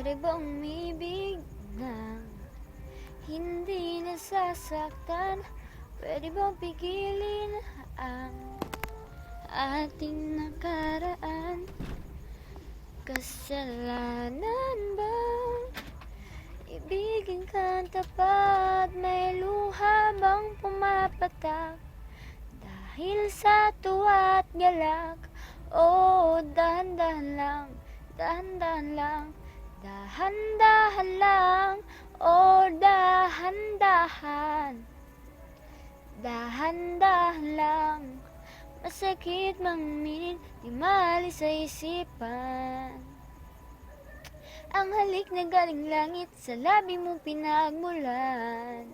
Pwede ba umibig na hindi nasasaktan? Pwede ba pigilin ang ating nakaraan? Kasalanan bang ibigin kang tapat? May luha bang pumapatak dahil sa tuwa at galak? O dahan-dahan lang, dahan-dahan lang, dahan-dahan lang, o dahan-dahan, dahan-dahan lang. Masakit mangminin, di maalis sa isipan. Ang halik na galing langit, sa labi mo pinagmulan.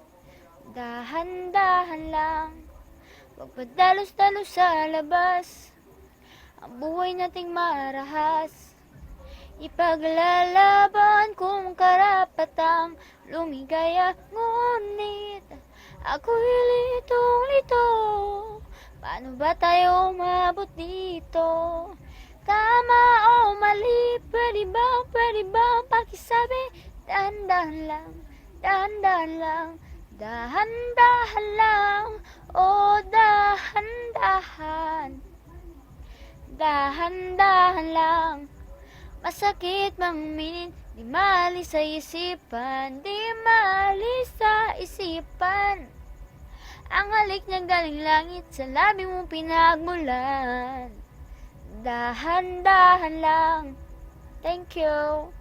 Dahan-dahan lang, wag padalos-dalos sa labas. Ang buhay nating marahas, ipaglalaban kung karapatang lumigaya. Ngunit ako'y litong-lito, paano ba tayo umabot dito? Tama o mali, pwede bang pakisabi? Dahan-dahan lang, dahan-dahan lang, dahan-dahan lang, o dahan-dahan, dahan-dahan lang. Masakit mangminin, di maalis sa isipan, di maalis sa isipan. Ang halik niya galing langit, sa labi mo pinagmulan. Dahan-dahan lang. Thank you.